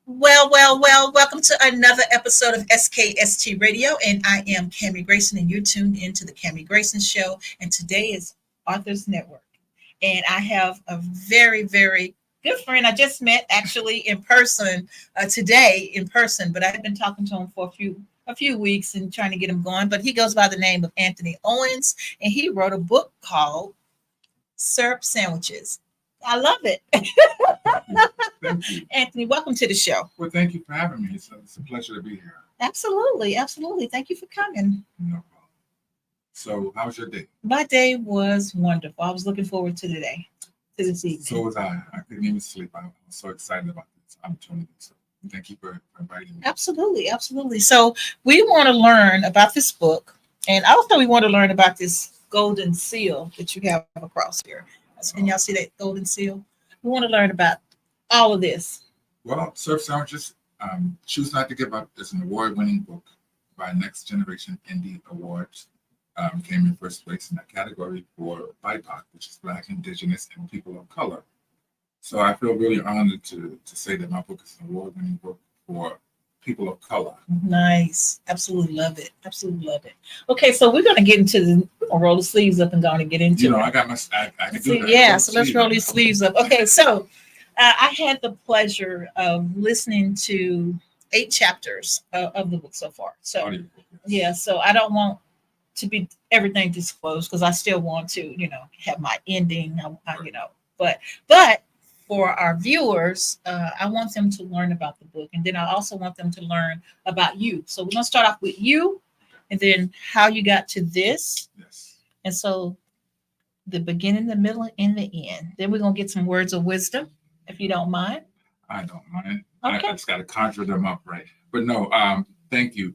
Well. Welcome to another episode of SKST Radio, and I am Cammie Grayson, and you're tuned into the Cammie Grayson Show. And today is Authors Network, and I have a very good friend I just met actually in person today in person, but I had been talking to him for a few weeks and trying to get him going. But he goes by the name of Anthony Owens, and he wrote a book called Syrup Sandwiches. I love it. Thank you. Anthony, welcome to the show. Well, thank you for having me. It's a pleasure to be here. Absolutely. Thank you for coming. No problem. So, how was your day? My day was wonderful. I was looking forward to this evening. So was I. I couldn't even sleep. I was so excited about this opportunity. So, thank you for inviting me. Absolutely. So, we want to learn about this book, and also we want to learn about this golden seal that you have across here. Can y'all see that golden seal? We want to learn about all of this. Well, Syrup Sandwiches, Choose Not to Give Up is an award-winning book by Next Generation Indie Awards. Came in first place in that category for BIPOC, which is Black, Indigenous, and People of Color. So I feel really honored to say that my book is an award-winning book for people of color. Nice. Absolutely love it. Okay, so we're going to get into roll the sleeves up and go on and get into it. I got my, I can do that. Yeah, so let's roll these sleeves up. Okay, so I had the pleasure of listening to 8 chapters of the book so far. So, yeah, so I don't want to be everything disclosed because I still want to, have my ending, but for our viewers, I want them to learn about the book. And then I also want them to learn about you. So we're going to start off with you and then how you got to this. Yes. And so the beginning, the middle, and the end. Then we're going to get some words of wisdom, if you don't mind. I don't mind. Okay. I just got to conjure them up, right? But no, thank you.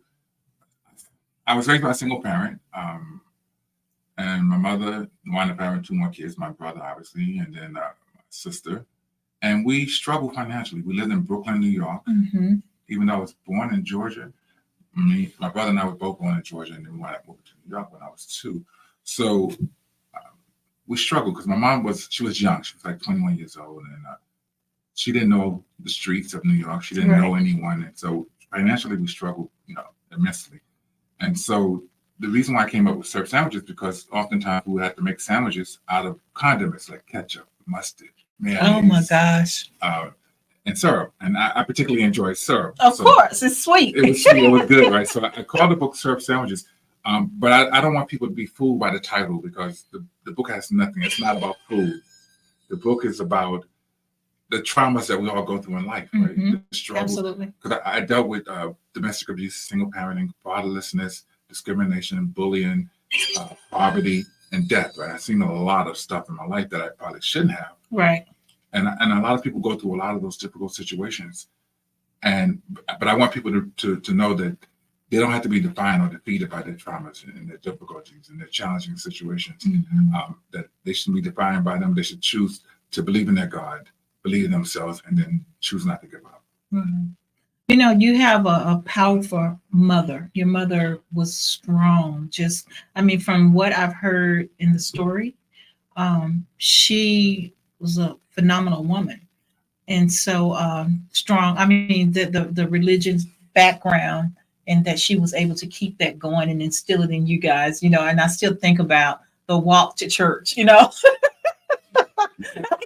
I was raised by a single parent. And my mother wanted to parent 2 more kids, my brother, obviously, and then my sister. And we struggled financially. We lived in Brooklyn, New York. Mm-hmm. Even though I was born in Georgia, my brother and I were both born in Georgia, and then we moved to New York when I was 2. So we struggled because my mom she was young. She was like 21 years old, and she didn't know the streets of New York. She didn't know anyone, and so financially we struggled, immensely. And so the reason why I came up with syrup sandwiches because oftentimes we had to make sandwiches out of condiments like ketchup, mustard, mayonnaise. Oh my gosh. And syrup. And I particularly enjoy syrup. Of course, it's sweet. It was sweet. It was good, right? So I called the book Syrup Sandwiches. But I don't want people to be fooled by the title because the book has nothing. It's not about food. The book is about the traumas that we all go through in life, right? Mm-hmm. The struggle. Absolutely. Because I dealt with domestic abuse, single parenting, fatherlessness, discrimination, bullying, poverty, and death, right? I've seen a lot of stuff in my life that I probably shouldn't have. Right. And a lot of people go through a lot of those difficult situations. But I want people to know that they don't have to be defined or defeated by their traumas and their difficulties and their challenging situations. Mm-hmm. That they shouldn't be defined by them. They should choose to believe in their God, believe in themselves, and then choose not to give up. Mm-hmm. You have a powerful mother. Your mother was strong. From what I've heard in the story, she was a phenomenal woman. And so strong. The religious background and that she was able to keep that going and instill it in you guys, and I still think about the walk to church, I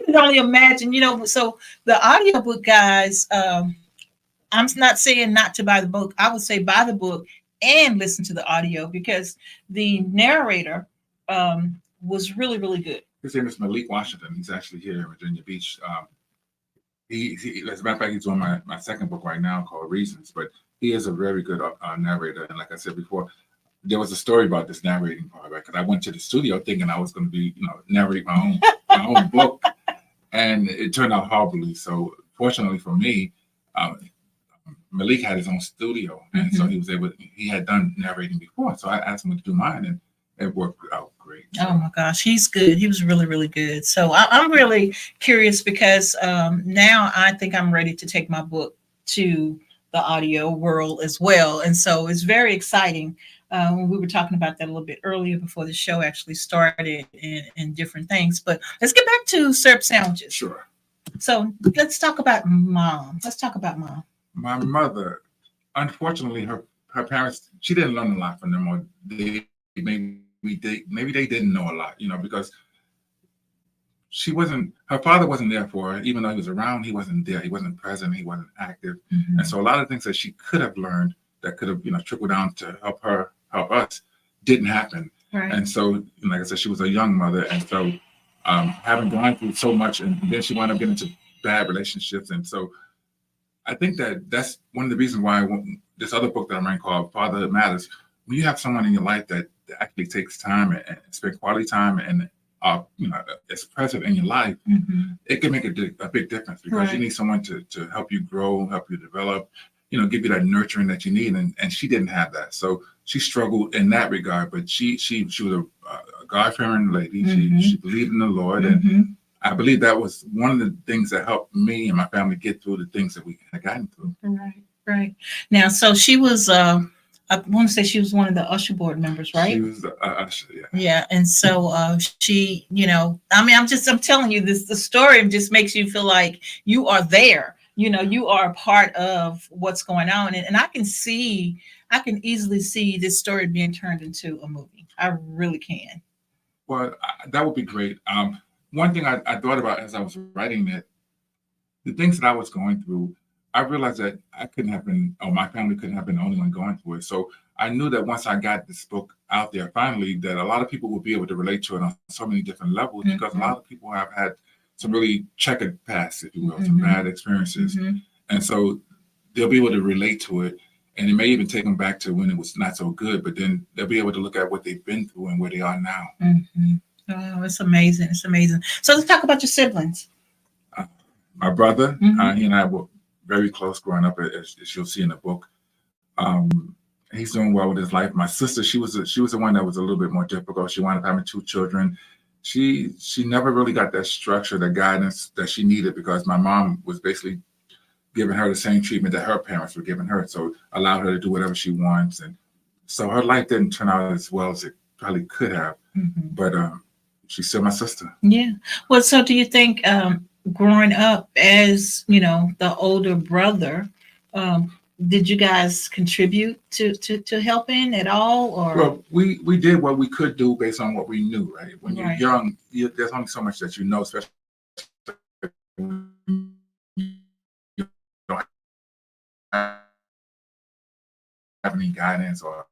can only imagine, so the audiobook guys, I'm not saying not to buy the book. I would say buy the book and listen to the audio because the narrator was really, really good. His name is Malik Washington. He's actually here in Virginia Beach. He as a matter of fact, he's on my second book right now called Reasons, but he is a very good narrator. And like I said before, there was a story about this narrating part, right? Because I went to the studio thinking I was going to be, narrating my own book, and it turned out horribly. So fortunately for me, Malik had his own studio, and so he had done narrating before. So I asked him to do mine, and it worked out great. So. Oh my gosh, he's good. He was really, really good. So I'm really curious because now I think I'm ready to take my book to the audio world as well. And so it's very exciting. When we were talking about that a little bit earlier before the show actually started and different things. But let's get back to syrup sandwiches. Sure. So let's talk about mom. My mother, unfortunately, her parents, she didn't learn a lot from them, or maybe they didn't know a lot, because her father wasn't there for her. Even though he was around, he wasn't there. He wasn't present. He wasn't active. Mm-hmm. And so a lot of things that she could have learned that could have, trickled down to help us, didn't happen. Right. And so, like I said, she was a young mother. And so having gone through so much, and then she wound up getting into bad relationships. And so I think that's one of the reasons why this other book that I'm writing called Fatherhood Matters, when you have someone in your life that actually takes time and spend quality time and is present in your life, mm-hmm. it can make a big difference, because you need someone to help you grow, help you develop, give you that nurturing that you need. And she didn't have that. So she struggled in that regard, but she was a God-fearing lady. Mm-hmm. She believed in the Lord. Mm-hmm. And I believe that was one of the things that helped me and my family get through the things that we had gotten through. Right. Now, so she was, I want to say she was one of the usher board members, right? She was the usher, yeah. Yeah, and so she, I'm telling you this. The story just makes you feel like you are there. You are a part of what's going on, and I can easily see this story being turned into a movie. I really can. Well, that would be great. One thing I thought about as I was writing it, the things that I was going through, I realized that I couldn't have been, or my family couldn't have been the only one going through it. So I knew that once I got this book out there finally, that a lot of people would be able to relate to it on so many different levels, mm-hmm. because a lot of people have had some really checkered past, if you will, mm-hmm. some bad experiences. Mm-hmm. And so they'll be able to relate to it. And it may even take them back to when it was not so good, but then they'll be able to look at what they've been through and where they are now. Mm-hmm. Oh, it's amazing. It's amazing. So let's talk about your siblings. My brother, mm-hmm. He and I were very close growing up, as you'll see in the book. He's doing well with his life. My sister, she was the one that was a little bit more difficult. She wound up having 2 children. She never really got that structure, that guidance that she needed, because my mom was basically giving her the same treatment that her parents were giving her. So allowed her to do whatever she wants. And so her life didn't turn out as well as it probably could have. Mm-hmm. But she's still my sister. Yeah. Well, so do you think growing up as, the older brother, did you guys contribute to helping at all? Or well, we did what we could do based on what we knew, right? When you're young, there's only so much that you know, especially when you don't have any guidance or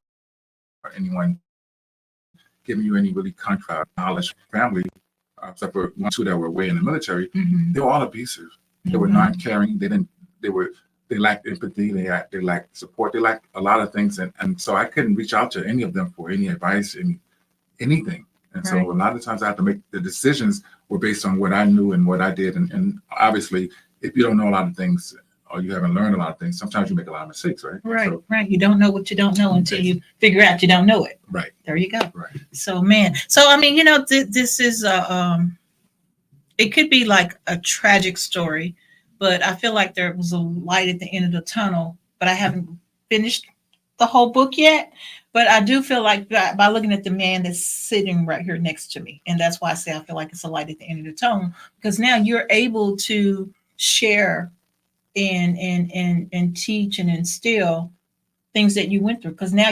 anyone giving you any really concrete knowledge. Family, except for 1 or 2 that were away in the military, mm-hmm. they were all abusive. They mm-hmm. were non-caring. They lacked empathy. They lacked support. They lacked a lot of things. And so I couldn't reach out to any of them for any advice, anything. And so a lot of times I have to make the decisions were based on what I knew and what I did. And obviously, if you don't know a lot of things, or you haven't learned a lot of things, sometimes you make a lot of mistakes, right? Right. You don't know what you don't know until you figure out you don't know it. Right. There you go. Right. So, man. So, I mean, this is it could be like a tragic story, but I feel like there was a light at the end of the tunnel, but I haven't finished the whole book yet. But I do feel like by looking at the man that's sitting right here next to me, and that's why I say I feel like it's a light at the end of the tunnel, because now you're able to share and teach and instill things that you went through, because now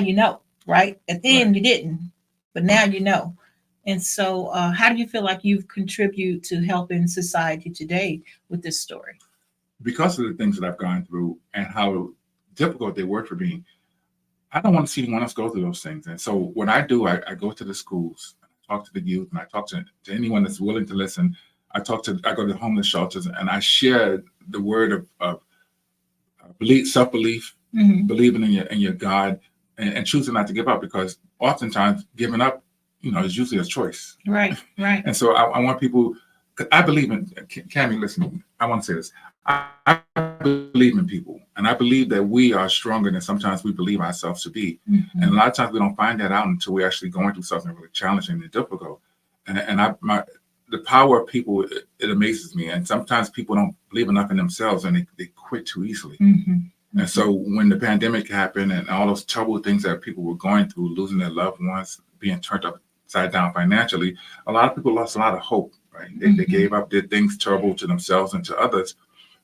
right? At the end you didn't, but now you know. And so how do you feel like you've contributed to helping society today with this story? Because of the things that I've gone through and how difficult they were for me, I don't want to see anyone else go through those things. And so what I do, I go to the schools, I talk to the youth, and I talk to anyone that's willing to listen. I go to homeless shelters, and I share the word of self-belief, mm-hmm. believing in your God, and choosing not to give up, because oftentimes giving up, is usually a choice. Right. And so I want people, I believe in, Cammie, listen, I want to say this. I believe in people, and I believe that we are stronger than sometimes we believe ourselves to be. Mm-hmm. And a lot of times we don't find that out until we're actually going through something really challenging and difficult. And the power of people, it amazes me. And sometimes people don't believe enough in themselves, and they quit too easily. Mm-hmm. And so when the pandemic happened and all those terrible things that people were going through, losing their loved ones, being turned upside down financially, a lot of people lost a lot of hope, right? They, mm-hmm. they gave up, did things terrible to themselves and to others.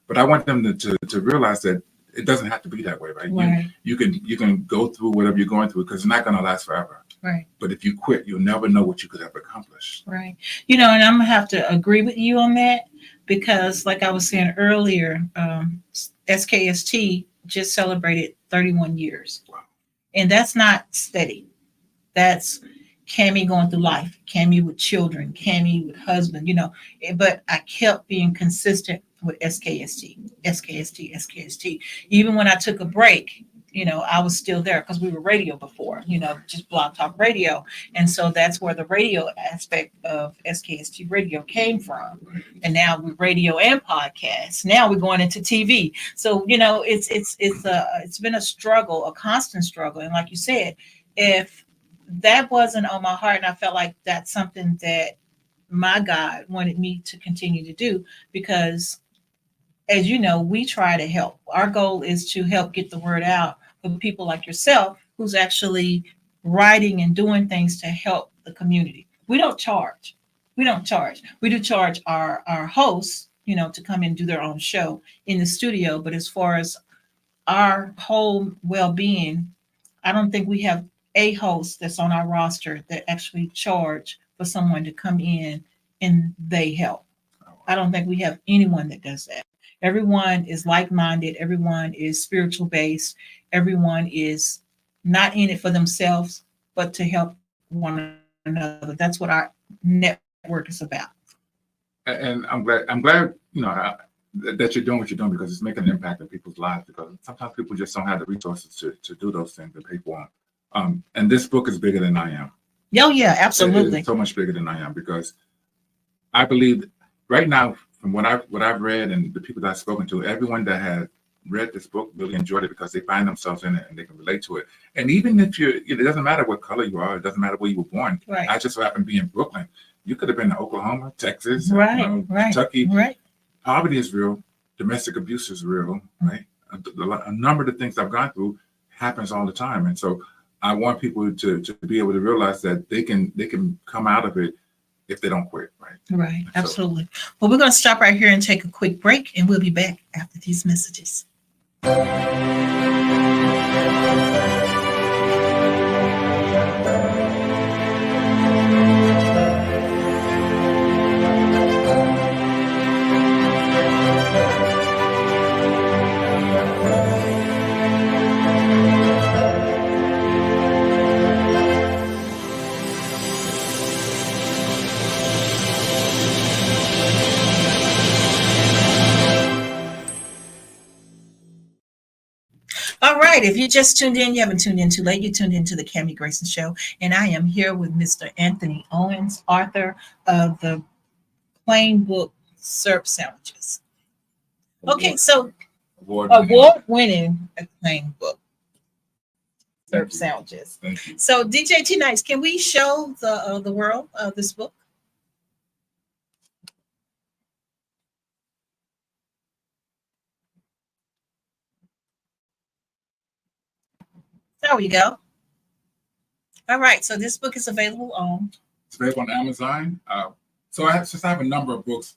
But I want them to realize that it doesn't have to be that way, right? Right. You can go through whatever you're going through because it's not going to last forever. Right. But if you quit, you'll never know what you could have accomplished. Right. And I'm gonna have to agree with you on that because, like I was saying earlier, SKST just celebrated 31 years, Wow. and that's not steady. That's Cammie going through life, Cammie with children, Cammie with husband, but I kept being consistent with SKST, SKST, SKST. Even when I took a break, I was still there because we were radio before, just Blog Talk Radio. And so that's where the radio aspect of SKST radio came from. And now we're radio and podcast. Now we're going into TV. So, it's been a struggle, a constant struggle. And like you said, if that wasn't on my heart, and I felt like that's something that my God wanted me to continue to do, because as you know, we try to help. Our goal is to help get the word out for people like yourself, who's actually writing and doing things to help the community. We don't charge. We do charge our hosts, to come and do their own show in the studio. But as far as our whole well-being, I don't think we have a host that's on our roster that actually charge for someone to come in and they help. I don't think we have anyone that does that. Everyone is like-minded. Everyone is spiritual based. Everyone is not in it for themselves, but to help one another. That's what our network is about. And I'm glad, that you're doing what you're doing because it's making an impact in people's lives, because sometimes people just don't have the resources to do those things and pay for them. And this book is bigger than I am. Oh, yeah, absolutely. It's so much bigger than I am, because I believe right now, from what I've read and the people that I've spoken to, everyone that had read this book really enjoyed it because they find themselves in it and they can relate to it. And even if it doesn't matter what color you are, it doesn't matter where you were born. Right. I just so happen to be in Brooklyn. You could have been in Oklahoma, Texas, right. Kentucky. Right. Poverty is real. Domestic abuse is real. Right. A number of the things I've gone through happens all the time. And so I want people to be able to realize that they can come out of it if they don't quit. Right. Absolutely. Well, we're going to stop right here and take a quick break, and we'll be back after these messages. All right, if you just tuned in, you haven't tuned in too late. You tuned into the Cammie Grayson Show, and I am here with Mr. Anthony Owens, author of the plain book Syrup Sandwiches. Okay, so award-winning plain book Syrup Sandwiches. Thank you. So DJ T Nice, can we show the world this book? There we go. All right, so this book is available on. It's available on Amazon. Since I have a number of books,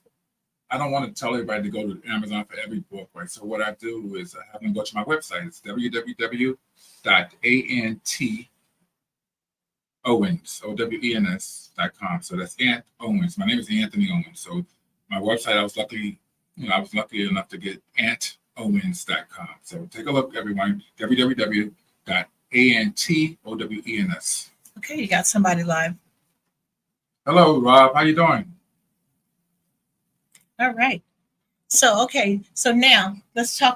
I don't want to tell everybody to go to Amazon for every book, right? So what I do is I have them go to my website. It's www.antowens.com. So that's Ant Owens. My name is Anthony Owens. So my website, I was lucky enough to get antowens.com. So take a look, everyone. www.antowens. Okay, you got somebody live. Hello, Rob. How you doing? All right. So now let's go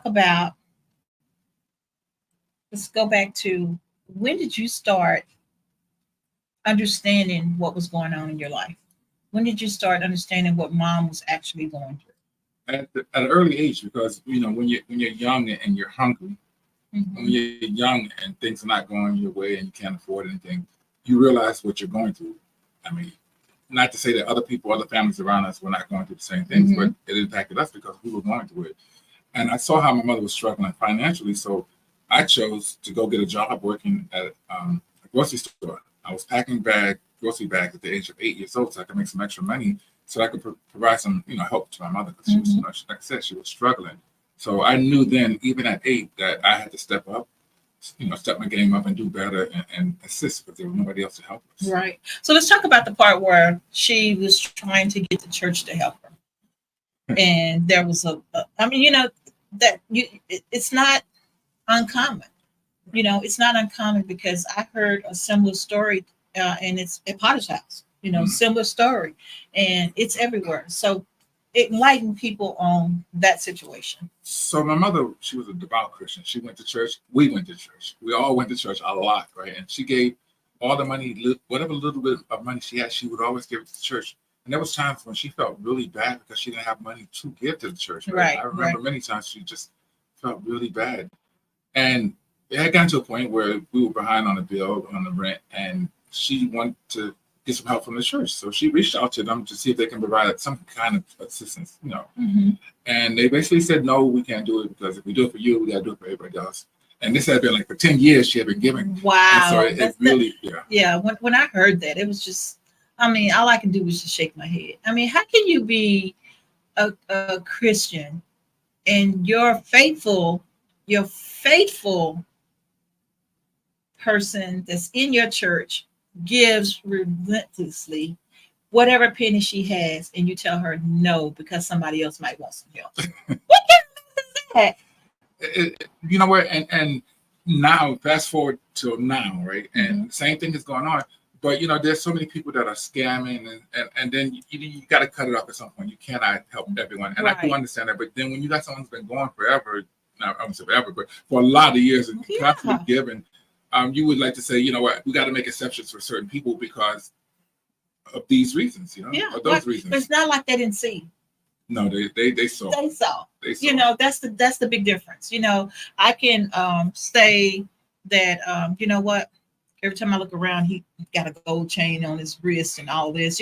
back to, when did you start understanding what was going on in your life? When did you start understanding what mom was actually going through? At an early age, because when you're young and you're hungry, Mm-hmm. when you're young and things are not going your way and you can't afford anything, you realize what you're going through. I mean, not to say that other families around us were not going through the same things, Mm-hmm. but it impacted us because we were going through it. And I saw how my mother was struggling financially, so I chose to go get a job working at a grocery store. I was packing grocery bags at the age of 8 years old, so I could make some extra money, so I could provide some, help to my mother, because she was, Mm-hmm. like I said, she was struggling. So I knew then, even at 8, that I had to step up, step my game up and do better and assist, because there was nobody else to help us. Right. So let's talk about the part where she was trying to get the church to help her. And there was it's not uncommon. It's not uncommon, because I heard a similar story, and it's at Potter's house, similar story, and it's everywhere. So enlighten people on that situation. So my mother, she was a devout Christian. She went to church. We went to church. We all went to church a lot, right? And she gave all the money, whatever little bit of money she had, she would always give it to the church. And there was times when she felt really bad because she didn't have money to give to the church. Right? I remember many times she just felt really bad. And it had gotten to a point where we were behind on the bill, on the rent, and she wanted to get some help from the church. So she reached out to them to see if they can provide some kind of assistance, Mm-hmm. And they basically said, no, we can't do it, because if we do it for you, we got to do it for everybody else. And this had been like for 10 years she had been giving. Wow. And so it really, Yeah. When I heard that, it was just, all I can do was just shake my head. How can you be a Christian and your faithful person that's in your church gives relentlessly whatever penny she has, and you tell her no because somebody else might want some help? What kind of that? You know what? And now, fast forward till now, right? And the same thing is going on. But there's so many people that are scamming, and then you got to cut it off at some point. You cannot help everyone, and I do understand that. But then when you got someone who's been going forever, not I won't say forever, but for a lot of years and constantly giving, you would like to say, you know what, we got to make exceptions for certain people because of these reasons, of those reasons. It's not like they didn't see. No, they saw. They saw. That's the big difference. I can say that you know what, every time I look around, he got a gold chain on his wrist and all this.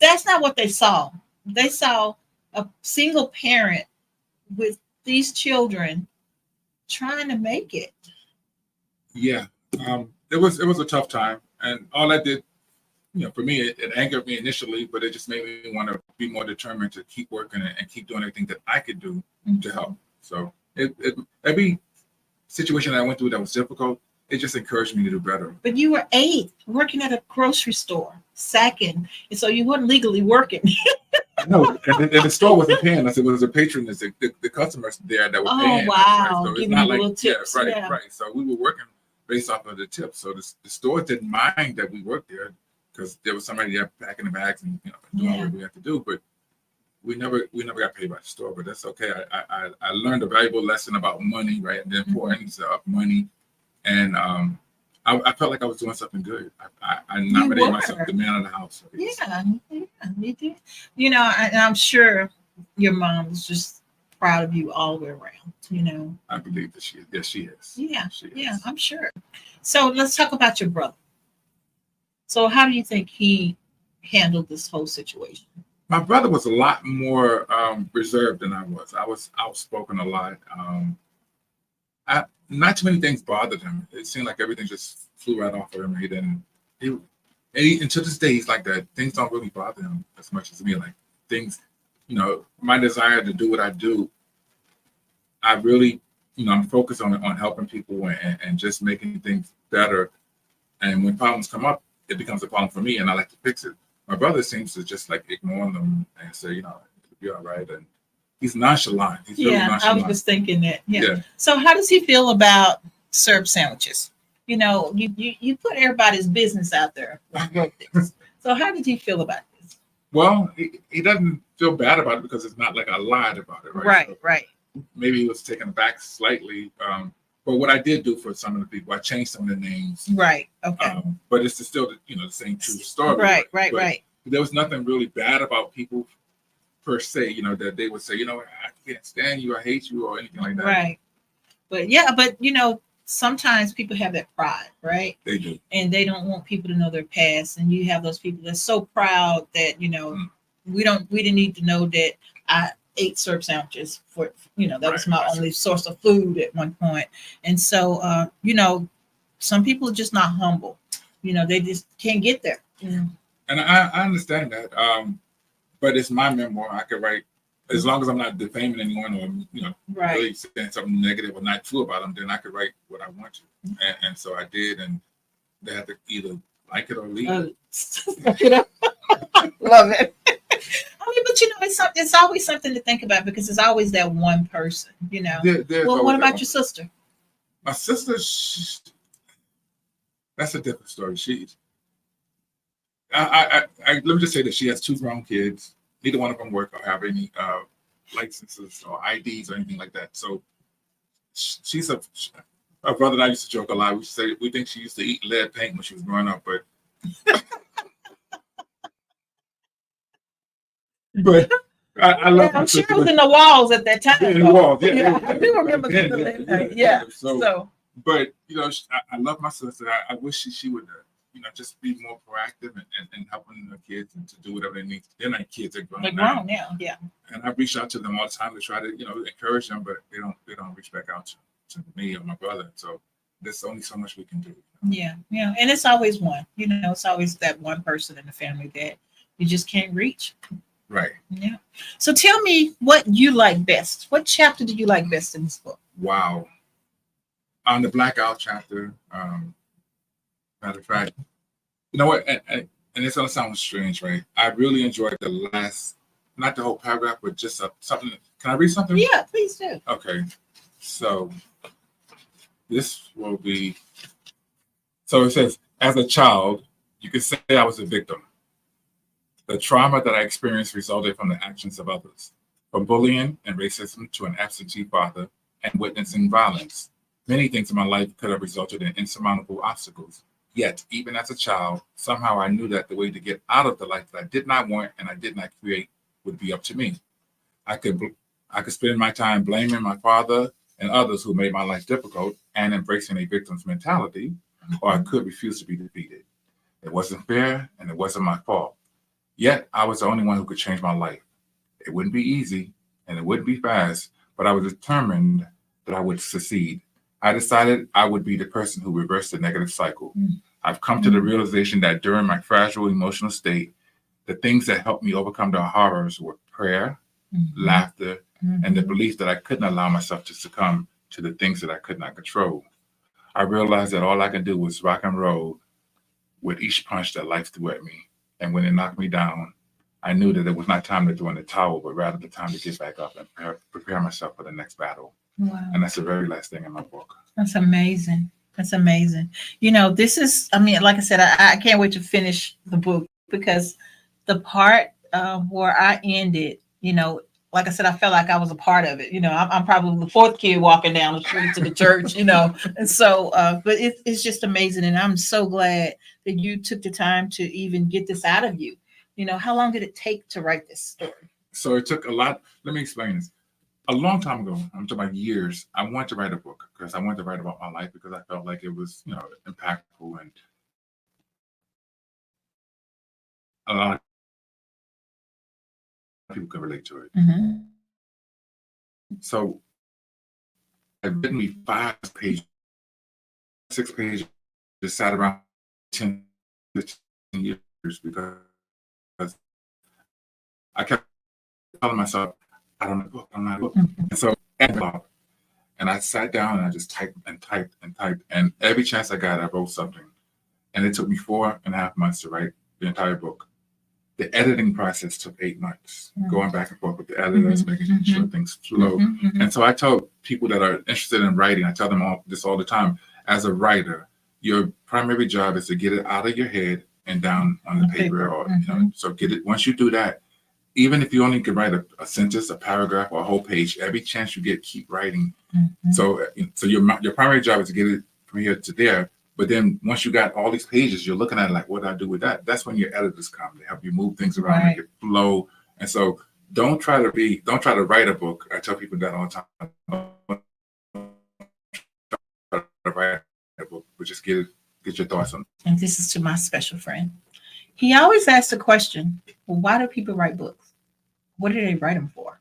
That's not what they saw. They saw a single parent with these children trying to make it. Yeah, it was a tough time, and all that did, for me, it angered me initially, but it just made me want to be more determined to keep working and keep doing everything that I could do to help. So every situation that I went through that was difficult, it just encouraged me to do better. But you were 8, working at a grocery store, sacking, and so you weren't legally working. No, and the store wasn't paying us. It was a patronage, the customers there that were paying us. Right? So it's not like tips. Right. So we were working based off of the tips. So the store didn't mind that we worked there because there was somebody there packing the bags and doing what we had to do. But we never got paid by the store. But that's okay. I learned a valuable lesson about money, right, and the importance of money. And I felt like I was doing something good. I nominated myself the man of the house. Yeah, you did. And I'm sure your mom was just proud of you all the way around. I believe that she is. Yes, she is. Yeah, yeah, I'm sure. So let's talk about your brother. So how do you think he handled this whole situation? My brother was a lot more reserved than I was. I was outspoken a lot. Not too many things bothered him. It seemed like everything just flew right off of him. And to this day, he's like that. Things don't really bother him as much as me. Like things, my desire to do what I do, I really, I'm focused on helping people and just making things better. And when problems come up, it becomes a problem for me, and I like to fix it. My brother seems to just like ignore them and say, it'll be all right. And he's nonchalant. He's really nonchalant. I was just thinking that. Yeah. So how does he feel about syrup sandwiches? You put everybody's business out there when you wrote this. So how did he feel about this? Well, he doesn't feel bad about it because it's not like I lied about it, right? Right. Maybe he was taken aback slightly. But what I did do for some of the people, I changed some of the names. Right. Okay. But it's still the same true story. Right. There was nothing really bad about people per se, that they would say, I can't stand you, I hate you, or anything like that. Right. But sometimes people have that pride, right? They do. And they don't want people to know their past. And you have those people that's so proud that, we didn't need to know that I ate syrup sandwiches for, that was my only source of food at one point. And so, some people are just not humble. They just can't get there. And I understand that. But it's my memoir. I could write as long as I'm not defaming anyone or Right. really saying something negative or not true about them, then I could write what I want to. And so I did, and they had to either like it or leave. Love it. I mean, but it's always something to think about because it's always that one person, Well, what about your sister? My sister, that's a different story. Let me just say that she has 2 grown kids. Neither one of them work or have any licenses or IDs or anything like that. So she's a brother and I used to joke a lot. We think she used to eat lead paint when she was growing up, but I love I'm sure it was in the walls at that time. In the walls, I do remember the So, but I love my sister. I wish she would just be more proactive and helping the kids and to do whatever they need. They're not kids; they're grown now. Yeah. And I reach out to them all the time to try to encourage them, but they don't reach back out to me or my brother. So there's only so much we can do. Yeah, and it's always one. It's always that one person in the family that you just can't reach. Right. Yeah. So tell me what you like best. What chapter do you like best in this book? Wow. On the blackout chapter, matter of fact, you know what? And it's gonna sound strange, right? I really enjoyed the last, not the whole paragraph, but just something. Can I read something? Yeah, please do. Okay. So this will be. So it says, as a child, you could say I was a victim. The trauma that I experienced resulted from the actions of others, from bullying and racism to an absentee father and witnessing violence. Many things in my life could have resulted in insurmountable obstacles. Yet, even as a child, somehow I knew that the way to get out of the life that I did not want and I did not create would be up to me. I could spend my time blaming my father and others who made my life difficult and embracing a victim's mentality, or I could refuse to be defeated. It wasn't fair and it wasn't my fault. Yet, I was the only one who could change my life. It wouldn't be easy and it wouldn't be fast, but I was determined that I would succeed. I decided I would be the person who reversed the negative cycle. I've come to the realization that during my fragile emotional state, the things that helped me overcome the horrors were prayer, laughter, and the belief that I couldn't allow myself to succumb to the things that I could not control. I realized that all I could do was rock and roll with each punch that life threw at me. And when it knocked me down, I knew that it was not time to throw in the towel, but rather the time to get back up and prepare myself for the next battle. Wow. And that's the very last thing in my book. That's amazing. That's amazing. This is, like I said, I can't wait to finish the book because the part where I ended, like I said, I felt like I was a part of it. I'm probably the 4th kid walking down the street to the church, and so, but it's just amazing. And I'm so glad that you took the time to even get this out of you. How long did it take to write this story? So it took a lot. Let me explain this. A long time ago, I'm talking about years, I wanted to write a book because I wanted to write about my life because I felt like it was, impactful and a lot of people could relate to it. So I've written me 5 pages, 6 pages, just sat around 10, 15 years because I kept telling myself, I don't know book, I'm not a book. And so, and I sat down and I just typed and typed and typed. And every chance I got, I wrote something. And it took me 4.5 months to write the entire book. The editing process took 8 months, going back and forth with the editors, making sure things flow. And so I tell people that are interested in writing, I tell them all the time, as a writer, your primary job is to get it out of your head and down on the paper. Or so get it. Once you do that, even if you only can write a sentence, a paragraph, or a whole page, every chance you get, keep writing. So your primary job is to get it from here to there. But then once you got all these pages, you're looking at it like, what do I do with that? That's when your editors come. They help you move things around, make it flow. And so don't try to write a book. I tell people that all the time. Don't try to write a book, but just get your thoughts on it. And this is to my special friend. He always asks the question, well, why do people write books? What do they write them for?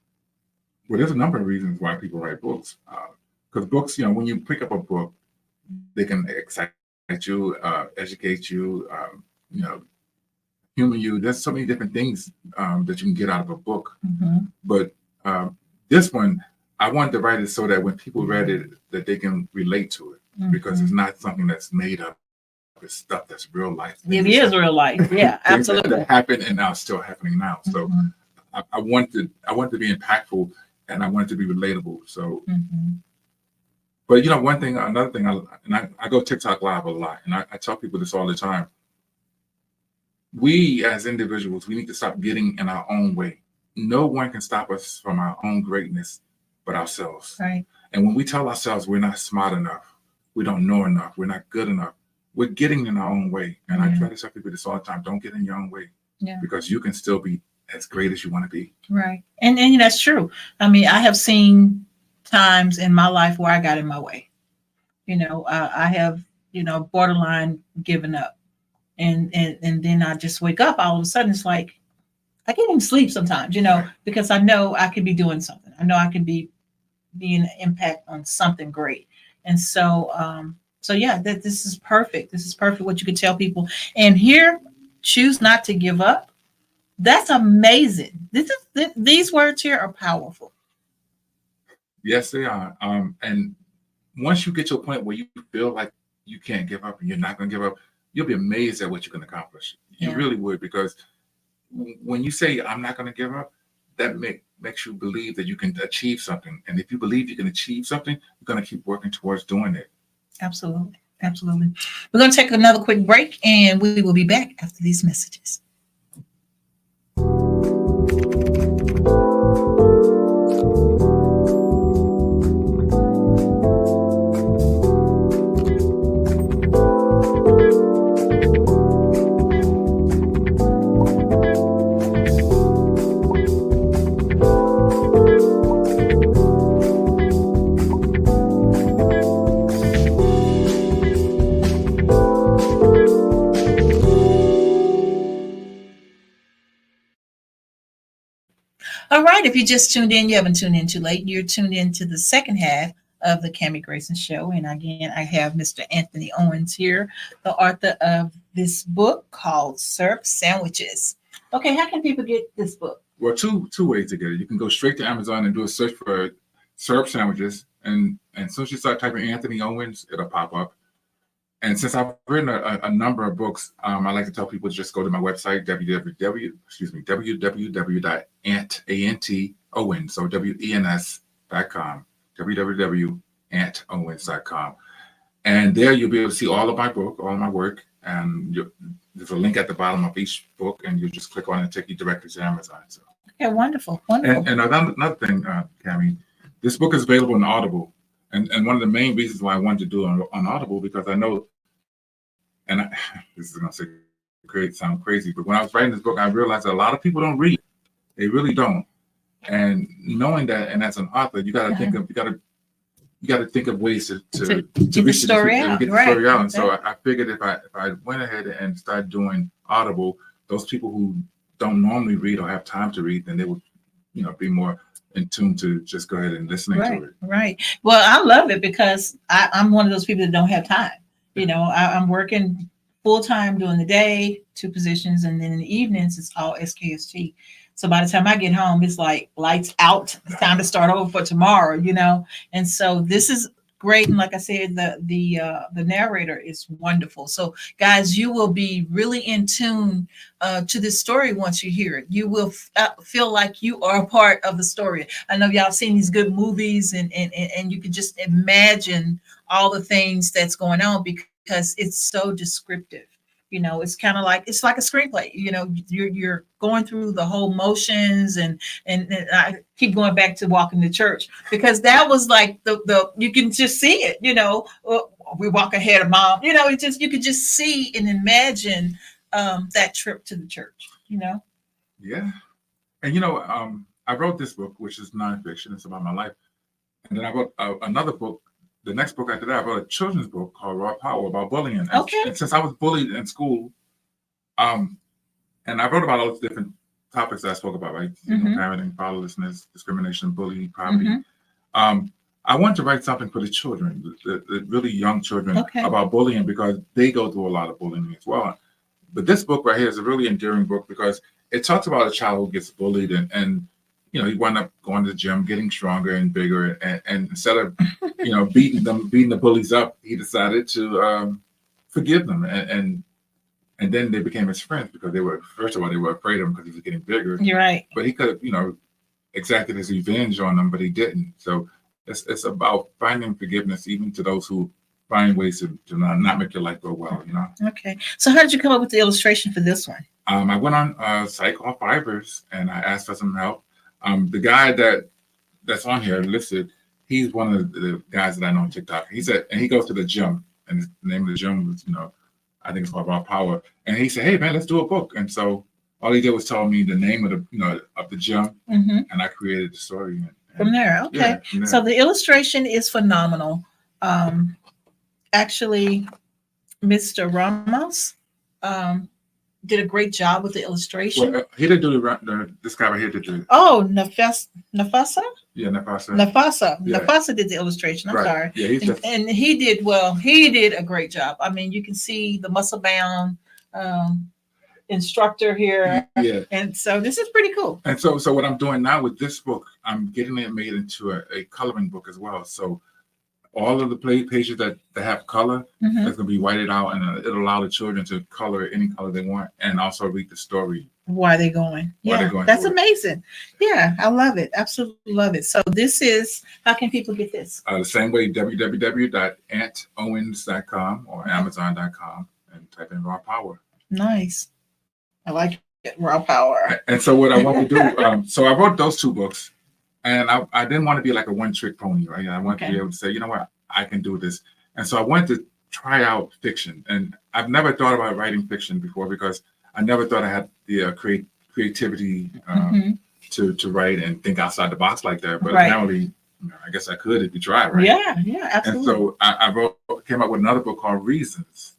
Well, there's a number of reasons why people write books. Because books, when you pick up a book, they can excite you, educate you, humor you. There's so many different things that you can get out of a book. But This one, I wanted to write it so that when people read it, that they can relate to it, because it's not something that's made up. It's stuff that's real life. It is real life. Yeah, absolutely. That happened and now still happening now. So I wanted to be impactful, and I wanted to be relatable. So, but another thing, I go TikTok live a lot, and I tell people this all the time. We as individuals, we need to stop getting in our own way. No one can stop us from our own greatness but ourselves. Right. And when we tell ourselves we're not smart enough, we don't know enough, we're not good enough, we're getting in our own way. And I try to tell people this all the time: don't get in your own way, because you can still be as great as you want to be. Right. And that's true. I mean, I have seen times in my life where I got in my way. I have, borderline given up. And then I just wake up all of a sudden. It's like I can't even sleep sometimes, because I know I could be doing something. I know I could be an impact on something great. And so this is perfect. This is perfect what you could tell people. And here, choose not to give up. That's amazing. These words here are powerful. Yes, they are. And once you get to a point where you feel like you can't give up and you're not going to give up, you'll be amazed at what you can accomplish. You really would, because when you say I'm not going to give up, that makes you believe that you can achieve something. And if you believe you can achieve something, you're going to keep working towards doing it. Absolutely. Absolutely. We're going to take another quick break, and we will be back after these messages. All right, if you just tuned in, you haven't tuned in too late. You're tuned in to the second half of the Cammie Grayson Show. And again, I have Mr. Anthony Owens here, the author of this book called Syrup Sandwiches. Okay, how can people get this book? Well, two ways to get it. You can go straight to Amazon and do a search for Syrup Sandwiches. And as soon as you start typing Anthony Owens, it'll pop up. And since I've written a number of books, I like to tell people to just go to my website, www.antowens, so WENS.com, www.antowens.com. And there you'll be able to see all of my book, all of my work. And there's a link at the bottom of each book, and you just click on it and take you directly to Amazon. So. Yeah, wonderful. Wonderful. And another thing, Cammie, this book is available on Audible. And one of the main reasons why I wanted to do it on Audible, because I know, this is going to sound crazy, but when I was writing this book, I realized that a lot of people don't read. They really don't. And knowing that, and as an author, you got to think of ways to get the story out. Get the story out. And so I figured if I went ahead and started doing Audible, those people who don't normally read or have time to read, then they would, be more in tune to just go ahead and listening to it. Right. Well, I love it because I'm one of those people that don't have time. I'm working full time during the day, 2 positions, and then in the evenings it's all SKST. So by the time I get home, it's like lights out. It's time to start over for tomorrow. And so this is great. And like I said, the narrator is wonderful. So guys, you will be really in tune to this story once you hear it. You will feel like you are a part of the story. I know y'all seen these good movies, and you can just imagine all the things that's going on because it's so descriptive. It's kind of like a screenplay. You're going through the whole motions, and I keep going back to walking to church because that was like the you can just see it. We walk ahead of mom. You could just see and imagine that trip to the church. Yeah, and I wrote this book, which is nonfiction. It's about my life, and then I wrote another book. The next book after that, I wrote a children's book called Raw Power about bullying. And since I was bullied in school, and I wrote about all those different topics that I spoke about, right? Parenting, fatherlessness, discrimination, bullying, poverty. I wanted to write something for the children, the really young children, about bullying, because they go through a lot of bullying as well. But this book right here is a really endearing book because it talks about a child who gets bullied and he wound up going to the gym, getting stronger and bigger, and instead of beating the bullies up, he decided to forgive them, and then they became his friends because they were, first of all, they were afraid of him because he was getting bigger. You're right. But he could have exacted his revenge on them, but he didn't. So it's about finding forgiveness even to those who find ways to not make your life go well. Okay. So how did you come up with the illustration for this one? I went on a site called Fibers and I asked for some help. The guy that's on here listed, he's one of the guys that I know on TikTok. He said, and he goes to the gym, and the name of the gym was, I think it's called Raw Power. And he said, "Hey man, let's do a book." And so all he did was tell me the name of the gym, and I created the story. From there, okay. Yeah, from there. So the illustration is phenomenal. Actually, Mr. Ramos did a great job with the illustration. Well, he didn't do this guy right here did the. Oh, Nafasa? Yeah, Nafasa. Yeah. Nafasa did the illustration. I'm sorry. Yeah, and he did well. He did a great job. I mean, you can see the muscle bound instructor here. Yeah. And so this is pretty cool. And so what I'm doing now with this book, I'm getting it made into a coloring book as well. So all of the pages that have color, that's going to be whited out, and it'll allow the children to color any color they want, and also read the story. Why they're going? That's amazing. Yeah, I love it. Absolutely love it. So this is, how can people get this? The same way, www.antowens.com or amazon.com, and type in Raw Power. Nice. I like it. Raw Power. And so what I want to do, so I wrote those two books. And I didn't want to be like a one-trick pony, right? I wanted to be able to say, you know what, I can do this. And so I wanted to try out fiction. And I've never thought about writing fiction before because I never thought I had the creativity to write and think outside the box like that. But apparently, I guess I could if you try, right? Yeah, absolutely. And so I came up with another book called Reasons.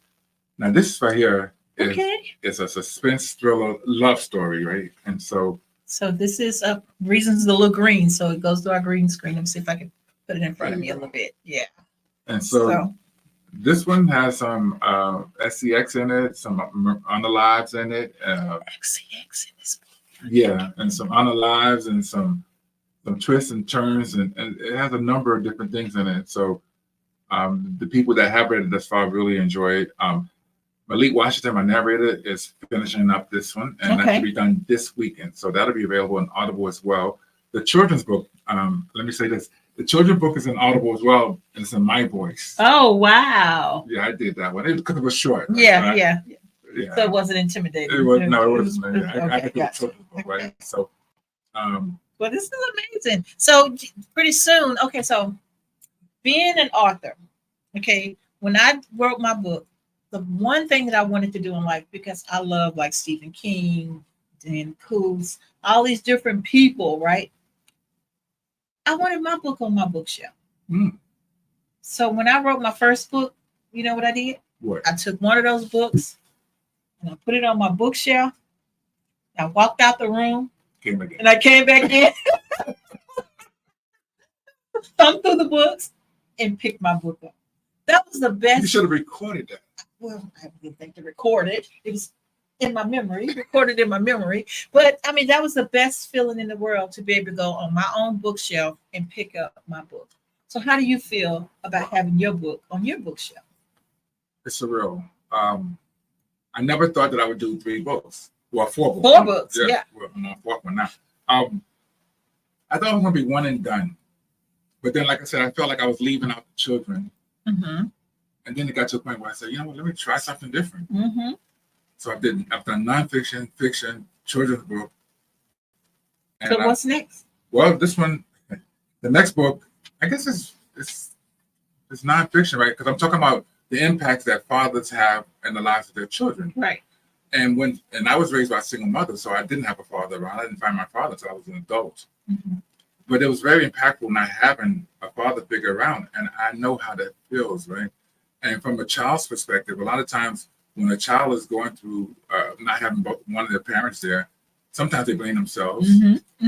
Now this right here is a suspense thriller love story, right? And so this is Reasons the little green. So it goes to our green screen. Let me see if I can put it in front of me a little bit. Yeah. And so this one has some SCX in it, some unalives in it. XCX in this book. Yeah, and some unalives and some twists and turns, and it has a number of different things in it. So the people that have read it thus far really enjoy it. Malik Washington, my narrator, is finishing up this one, and that should be done this weekend. So that'll be available on Audible as well. The children's book, let me say this. The children's book is in Audible as well, and it's in my voice. Oh, wow. Yeah, I did that one. Because it was short. Yeah. So it wasn't intimidating. It wasn't. I could do the children's book, right? So, well, this is amazing. So pretty soon, so being an author, when I wrote my book, the one thing that I wanted to do in life, because I love like Stephen King, Dan Coos, all these different people, right? I wanted my book on my bookshelf. So when I wrote my first book, you know what I did? What? I took one of those books and I put it on my bookshelf. I walked out the room and I came back in, thumbed through the books and picked my book up. That was the best. You should have recorded that. Well, I didn't think to record it. It was in my memory, recorded in my memory. But I mean, that was the best feeling in the world to be able to go on my own bookshelf and pick up my book. So how do you feel about having your book on your bookshelf? It's surreal. I never thought that I would do 3 books. Well, 4 books. 4 books, yeah. Well, I'm on 4th one now. I thought it was going to be one and done. But then, like I said, I felt like I was leaving out the children. And then it got to a point where I said, you know what, let me try something different. So I've done nonfiction, fiction, children's book. And so what's next? Well, this one, the next book, I guess it's nonfiction, right? Because I'm talking about the impacts that fathers have in the lives of their children. Right. And I was raised by a single mother, so I didn't have a father around. I didn't find my father until I was an adult. But it was very impactful not having a father figure around, and I know how that feels, right? And from a child's perspective, a lot of times when a child is going through not having one of their parents there, sometimes they blame themselves.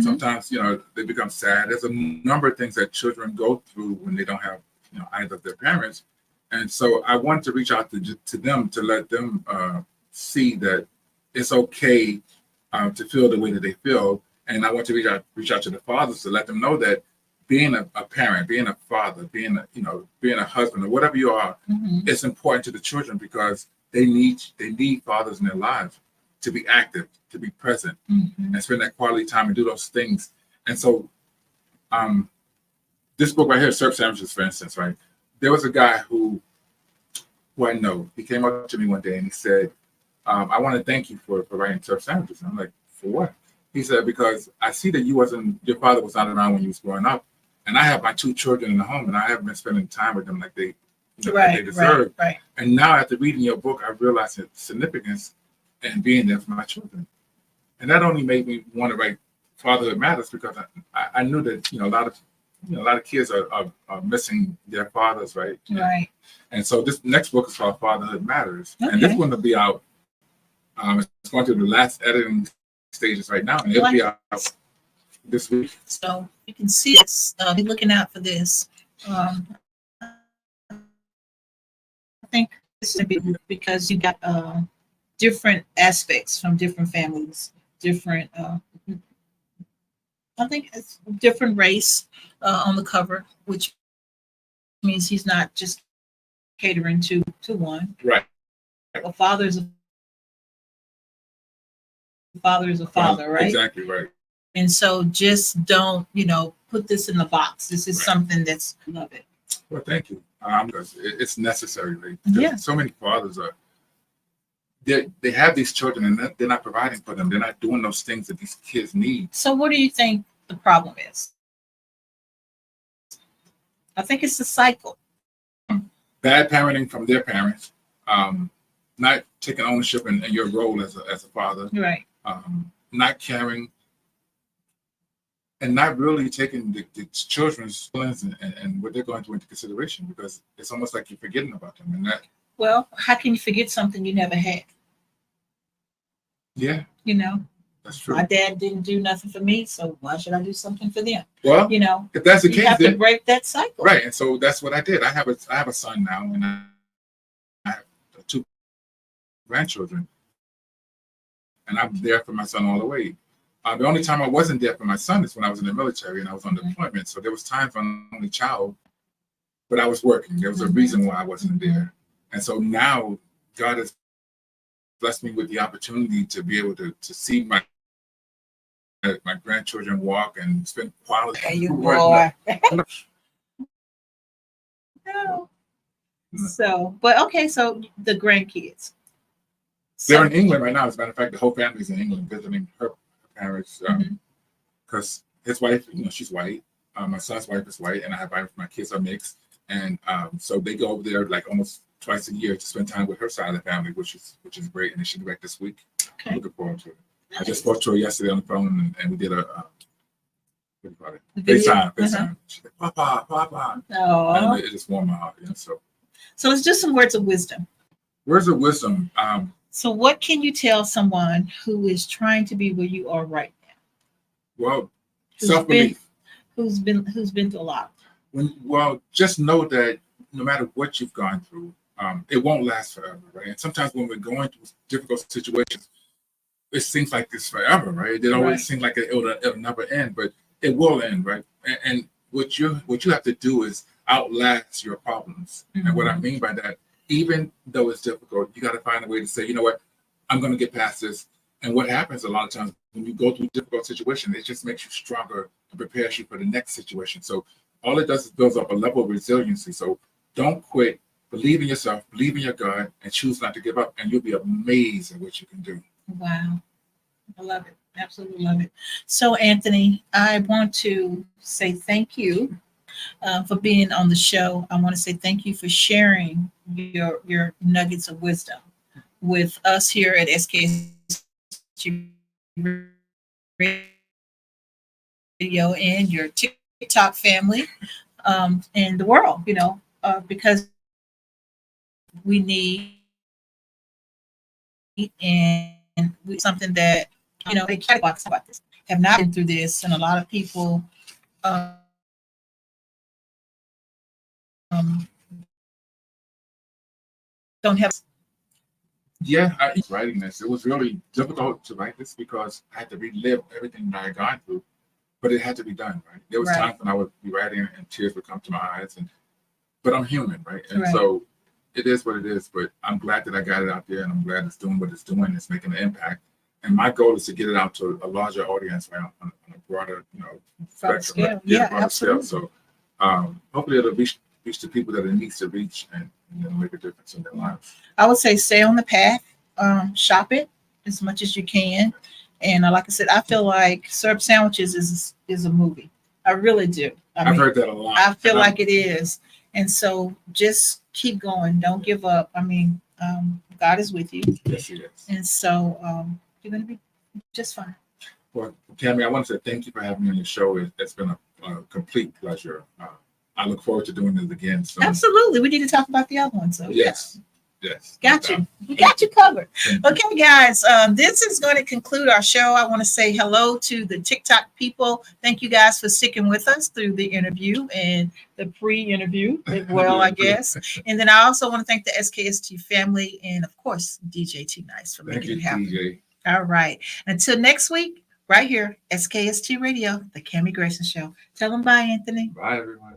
Sometimes, they become sad. There's a number of things that children go through when they don't have, either of their parents. And so I wanted to reach out to them to let them see that it's okay to feel the way that they feel, And I want to reach out to the fathers to let them know that being a parent, being a father, being a husband or whatever you are, it's important to the children because they need fathers in their lives to be active, to be present, and spend that quality time and do those things. And so, this book right here, Surf Sandwiches, for instance, right? There was a guy who I know. He came up to me one day and he said, "I want to thank you for writing Surf Sandwiches." And I'm like, "For what?" He said, "Because I see that your father was not around when you was growing up, and I have my 2 children in the home, and I haven't been spending time with them like they deserve. Right. And now after reading your book, I realized the significance in being there for my children, and that only made me want to write Fatherhood Matters because I knew that a lot of kids are missing their fathers, right? Right. And so this next book is called Fatherhood Matters, Okay. and this one will be out. It's going through the last editing stages right now, and it'll be out this week. So you can see us. Be looking out for this. I think this is because you got different aspects from different families, different. I think it's different race on the cover, which means he's not just catering to one. Right. A father is a father, right? Exactly right. And so just don't, put this in the box. This is something that's, love it. Well, thank you. Because it's necessary. Yeah. So many fathers they have these children and they're not providing for them. They're not doing those things that these kids need. So what do you think the problem is? I think it's the cycle. Bad parenting from their parents, not taking ownership in your role as a father, Right. Not caring, and not really taking the children's feelings and what they're going through into consideration because it's almost like you're forgetting about them. And that. Well, how can you forget something you never had? Yeah. That's true. My dad didn't do nothing for me, so why should I do something for them? Well, if that's the case, you have to break that cycle. Right. And so that's what I did. I have a son now, and I have 2 grandchildren, and I'm there for my son all the way. The only time I wasn't there for my son is when I was in the military and I was on deployment. So there was times when I'm the only child, but I was working. There was a reason why I wasn't there. And so now God has blessed me with the opportunity to be able to see my grandchildren walk and spend quality time. You boy. No. So the grandkids. They're in England right now. As a matter of fact, the whole family's in England visiting her parents because his wife, she's white. My son's wife is white, and I have my kids are mixed, and so they go over there like almost twice a year to spend time with her side of the family, which is great. And they should be back this week. Okay. I'm looking forward to it. Nice. I just spoke to her yesterday on the phone, and we did a what do you call it? FaceTime. She's like, Papa. Oh. And it just warmed my heart. So let's do some words of wisdom. Words of wisdom. So what can you tell someone who is trying to be where you are right now? Well, self-belief. Who's been through a lot. Just know that no matter what you've gone through, it won't last forever, right? And sometimes when we're going through difficult situations, it seems like this forever, right? It always seems like it'll never end, but it will end, right? And what you have to do is outlast your problems. And what I mean by that, even though it's difficult, you got to find a way to say, you know what, I'm going to get past this. And what happens a lot of times when you go through difficult situations, it just makes you stronger and prepares you for the next situation. So all it does is builds up a level of resiliency. So don't quit. Believe in yourself, believe in your God, and choose not to give up. And you'll be amazed at what you can do. Wow. I love it. Absolutely love it. So, Anthony, I want to say thank you for being on the show. I want to say thank you for sharing your nuggets of wisdom with us here at SKST Radio and your TikTok family and the world, because we need something that, they chat box about this, have not been through this, and a lot of people don't have. Yeah, I writing this. It was really difficult to write this because I had to relive everything that I had gone through, but it had to be done, right? There was Right. times when I would be writing and tears would come to my eyes, but I'm human, right? And Right. so it is what it is. But I'm glad that I got it out there, and I'm glad it's doing what it's doing. It's making an impact. And my goal is to get it out to a larger audience, right, on a broader, Broader spectrum, scale. right? Yeah, broader scale. absolutely. So hopefully it'll reach the people that it needs to reach and make a difference in their lives. I would say stay on the path, shop it as much as you can. And like I said, I feel like Syrup Sandwiches is a movie. I really do. I've heard that a lot. I feel like it is. And so just keep going. Don't give up. I mean, God is with you. Yes, he is. And so you're going to be just fine. Well, Tammy, I want to say thank you for having me on your show. It's been a complete pleasure. I look forward to doing this again soon. Absolutely. We need to talk about the other one. So yes. Got you. We got you covered. Okay, guys. This is going to conclude our show. I want to say hello to the TikTok people. Thank you guys for sticking with us through the interview and the pre-interview as well, I guess. And then I also want to thank the SKST family and, of course, DJ T Nice for making it happen. DJ. All right. Until next week, right here, SKST Radio, the Cammie Grayson Show. Tell them bye, Anthony. Bye, everyone.